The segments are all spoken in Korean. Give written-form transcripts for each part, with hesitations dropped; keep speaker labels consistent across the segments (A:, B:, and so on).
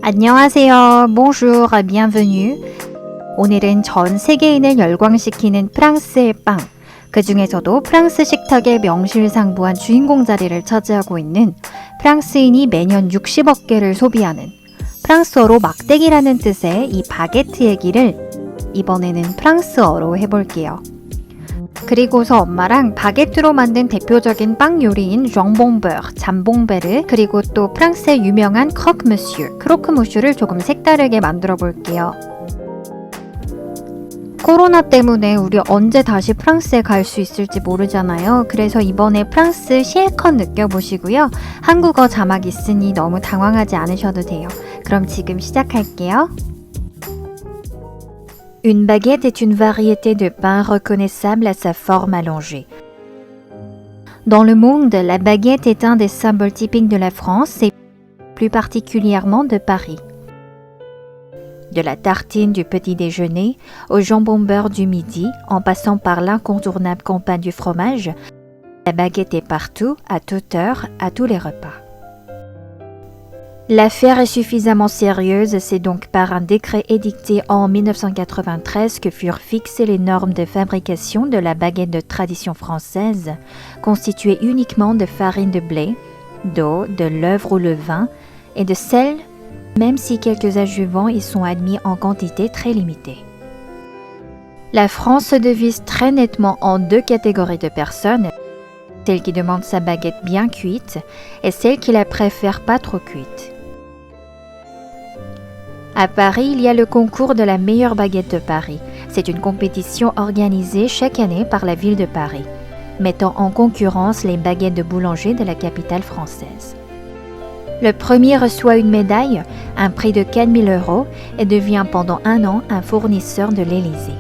A: 안녕하세요. Bonjour, bienvenue. 오늘은 전 세계인을 열광시키는 프랑스의 빵, 그 중에서도 프랑스 식탁의 명실상부한 주인공 자리를 차지하고 있는 프랑스인이 매년 60억 개를 소비하는 프랑스어로 막대기라는 뜻의 이 바게트 얘기를 이번에는 프랑스어로 해볼게요. 그리고서 엄마랑 바게트로 만든 대표적인 빵 요리인 ჟam봉베르, 잠봉베르, 그리고 또 프랑스의 유명한 크로크무슈, 크로크무슈를 조금 색다르게 만들어 볼게요. 코로나 때문에 우리 언제 다시 프랑스에 갈 수 있을지 모르잖아요. 그래서 이번에 프랑스 실컷 느껴보시고요. 한국어 자막 있으니 너무 당황하지 않으셔도 돼요. 그럼 지금 시작할게요. Une baguette est une variété de pain reconnaissable à sa forme allongée. Dans le monde, la baguette est un des symboles typiques de la France et plus particulièrement de Paris. De la tartine du petit déjeuner au jambon beurre du midi, en passant par l'incontournable compas du fromage, la baguette est partout, à toute heure, à tous les repas. L'affaire est suffisamment sérieuse, c'est donc par un décret édicté en 1993 que furent fixées les normes de fabrication de la baguette de tradition française, constituée uniquement de farine de blé, d'eau, de levure ou levain et de sel, même si quelques adjuvants y sont admis en quantité très limitée. La France se divise très nettement en deux catégories de personnes, celle qui demande sa baguette bien cuite et celle qui la préfère pas trop cuite. À Paris, il y a le concours de la meilleure baguette de Paris. C'est une compétition organisée chaque année par la ville de Paris, mettant en concurrence les baguettes de boulanger de la capitale française. Le premier reçoit une médaille, un prix de 4 000 € et devient pendant un an un fournisseur de l'Élysée.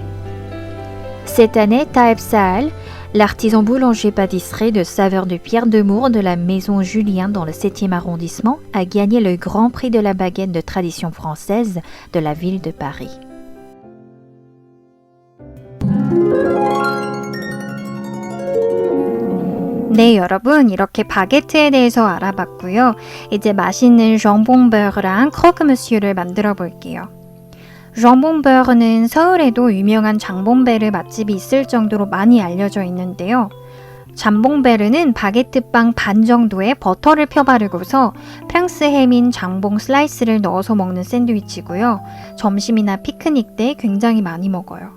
A: Cette année, Taeb Sahel, l'artisan boulanger-pâtissier de saveur de Pierre Demour de la maison Julien dans le 7e arrondissement, a gagné le grand prix de la baguette de tradition française de la ville de Paris. 네, 여러분, 이렇게 바게트에 대해서 알아봤고요. 이제 맛있는 ჟam봉베르랑 크로크무슈를 만들어 볼게요. ჟam봉베르는 서울에도 유명한 장봉베르 맛집이 있을 정도로 많이 알려져 있는데요. 잠봉베르는 바게트 빵 반 정도에 버터를 펴바르고서 프랑스 햄인 장봉 슬라이스를 넣어서 먹는 샌드위치고요. 점심이나 피크닉 때 굉장히 많이 먹어요.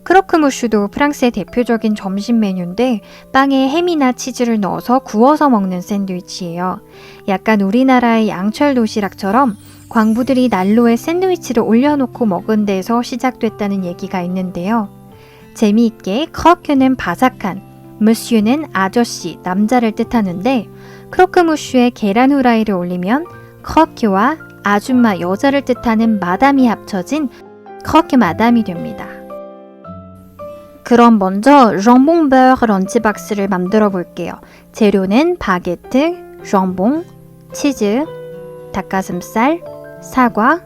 A: 크로크무슈도 프랑스의 대표적인 점심 메뉴인데 빵에 햄이나 치즈를 넣어서 구워서 먹는 샌드위치예요. 약간 우리나라의 양철 도시락처럼 광부들이 난로에 샌드위치를 올려놓고 먹은 데서 시작됐다는 얘기가 있는데요. 재미있게 크로크는 바삭한, 무슈는 아저씨, 남자를 뜻하는데 크로크무슈에 계란 후라이를 올리면 크로크와 아줌마, 여자를 뜻하는 마담이 합쳐진 크로크 마담이 됩니다. 그럼 먼저 ჟam봉베르 런치박스를 만들어 볼게요. 재료는 바게트, ჟam봉, 치즈, 닭가슴살, 사과,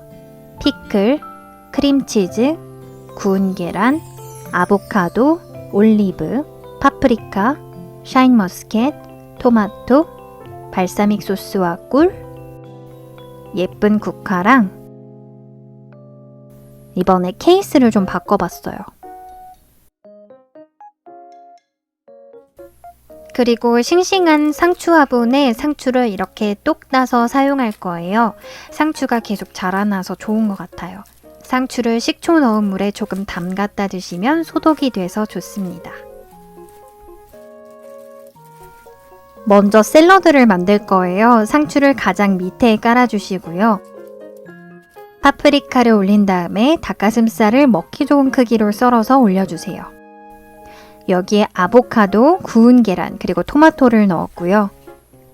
A: 피클, 크림치즈, 구운 계란, 아보카도, 올리브, 파프리카, 샤인머스켓, 토마토, 발사믹 소스와 꿀, 예쁜 국화랑 이번에 케이스를 좀 바꿔봤어요. 그리고 싱싱한 상추 화분에 상추를 이렇게 똑 따서 사용할 거예요. 상추가 계속 자라나서 좋은 것 같아요. 상추를 식초 넣은 물에 조금 담갔다 드시면 소독이 돼서 좋습니다. 먼저 샐러드를 만들 거예요. 상추를 가장 밑에 깔아주시고요. 파프리카를 올린 다음에 닭가슴살을 먹기 좋은 크기로 썰어서 올려주세요. 여기에 아보카도, 구운 계란, 그리고 토마토를 넣었고요.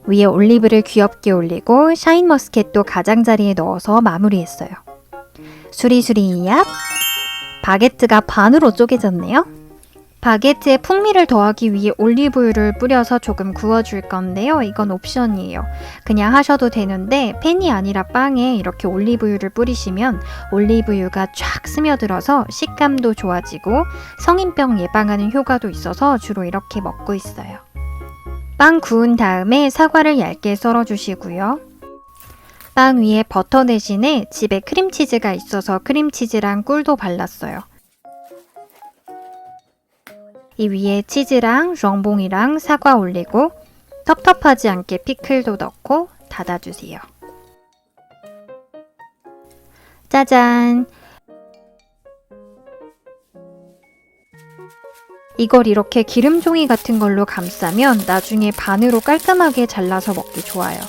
A: 위에 올리브를 귀엽게 올리고 샤인머스켓도 가장자리에 넣어서 마무리했어요. 수리수리얍! 바게트가 반으로 쪼개졌네요. 바게트에 풍미를 더하기 위해 올리브유를 뿌려서 조금 구워줄 건데요. 이건 옵션이에요. 그냥 하셔도 되는데 팬이 아니라 빵에 이렇게 올리브유를 뿌리시면 올리브유가 쫙 스며들어서 식감도 좋아지고 성인병 예방하는 효과도 있어서 주로 이렇게 먹고 있어요. 빵 구운 다음에 사과를 얇게 썰어주시고요. 빵 위에 버터 대신에 집에 크림치즈가 있어서 크림치즈랑 꿀도 발랐어요. 이 위에 치즈랑 ჟ엉봉이랑 사과 올리고 텁텁하지 않게 피클도 넣고 닫아주세요. 짜잔! 이걸 이렇게 기름종이 같은 걸로 감싸면 나중에 반으로 깔끔하게 잘라서 먹기 좋아요.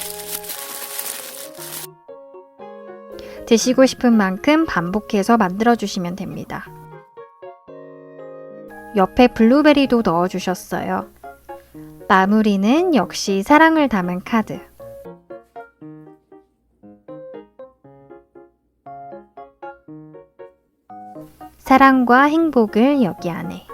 A: 드시고 싶은 만큼 반복해서 만들어주시면 됩니다. 옆에 블루베리도 넣어주셨어요. 마무리는 역시 사랑을 담은 카드. 사랑과 행복을 여기 안에.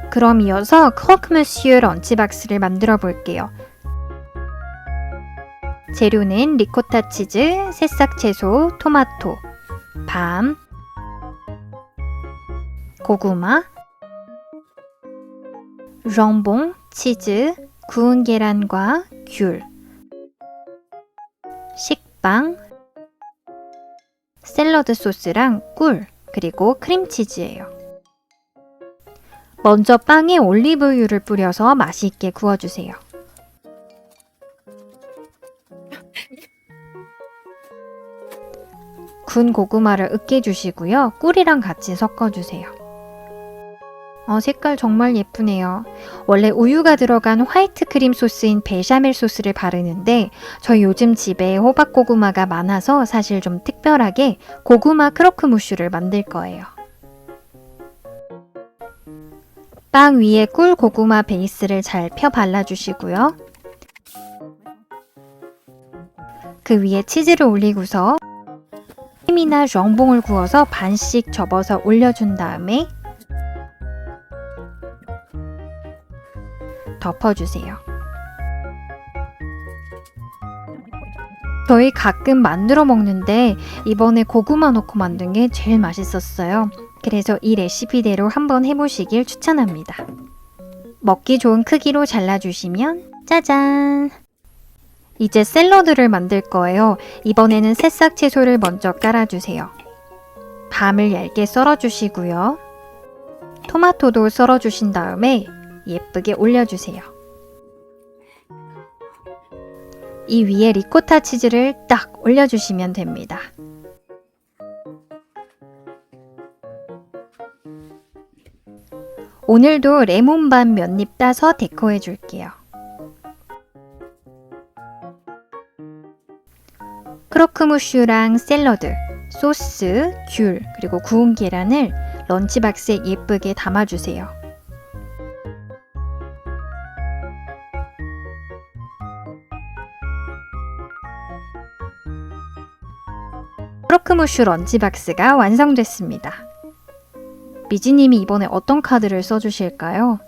A: 그럼 이어서 크로크무슈 런치박스를 만들어 볼게요. 재료는 리코타 치즈, 새싹 채소, 토마토, 밤, 고구마, ჟ엉봉, 치즈, 구운 계란과 귤, 식빵, 샐러드 소스랑 꿀, 그리고 크림치즈예요. 먼저 빵에 올리브유를 뿌려서 맛있게 구워주세요. 군 고구마를 으깨주시고요. 꿀이랑 같이 섞어주세요. 색깔 정말 예쁘네요. 원래 우유가 들어간 화이트 크림 소스인 베샤멜 소스를 바르는데 저희 요즘 집에 호박고구마가 많아서 사실 좀 특별하게 고구마 크로크무슈를 만들 거예요. 빵 위에 꿀 고구마 베이스를 잘 펴 발라주시고요. 그 위에 치즈를 올리고서 햄이나 ჟ엉봉을 구워서 반씩 접어서 올려준 다음에 덮어주세요. 저희 가끔 만들어 먹는데 이번에 고구마 넣고 만든 게 제일 맛있었어요. 그래서 이 레시피대로 한번 해보시길 추천합니다. 먹기 좋은 크기로 잘라주시면 짜잔! 이제 샐러드를 만들 거예요. 이번에는 새싹 채소를 먼저 깔아주세요. 밤을 얇게 썰어주시고요. 토마토도 썰어주신 다음에 예쁘게 올려주세요. 이 위에 리코타 치즈를 딱 올려주시면 됩니다. 오늘도 레몬밤 몇 입 따서 데코해 줄게요. 크로크무슈랑 샐러드, 소스, 귤, 그리고 구운 계란을 런치박스에 예쁘게 담아주세요. 크로크무슈 런치박스가 완성됐습니다. 미지님이 이번에 어떤 카드를 써주실까요?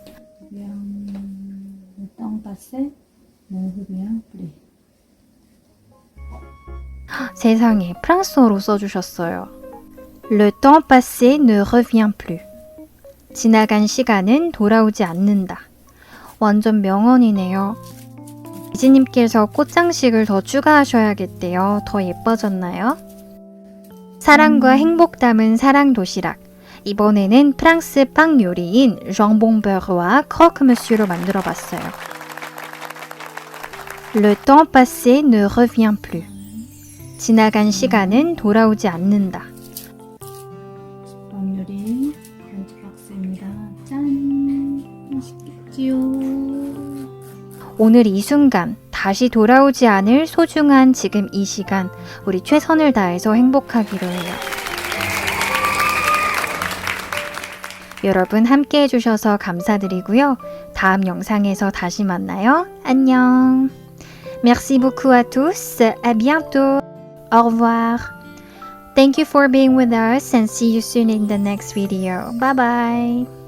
A: 세상에, 프랑스어로 써주셨어요. Le temps passé ne revient plus. 지나간 시간은 돌아오지 않는다. 완전 명언이네요. 미지님께서 꽃장식을 더 추가하셔야겠대요. 더 예뻐졌나요? 사랑과 행복 담은 사랑 도시락. 이번에는 프랑스 빵 요리인 ჟ엉봉 베르와 크로크무슈로 만들어 봤어요. Le temps passé ne revient plus. 지나간 시간은 돌아오지 않는다.
B: 빵 요리 런치박스입니다. 짠! 맛있겠지요?
A: 오늘 이 순간 다시 돌아오지 않을 소중한 지금 이 시간 우리 최선을 다해서 행복하기로 해요. 여러분 함께 해주셔서 감사드리고요. 다음 영상에서 다시 만나요. 안녕. Merci beaucoup à tous. À bientôt. Au revoir. Thank you for being with us and see you soon in the next video. Bye bye.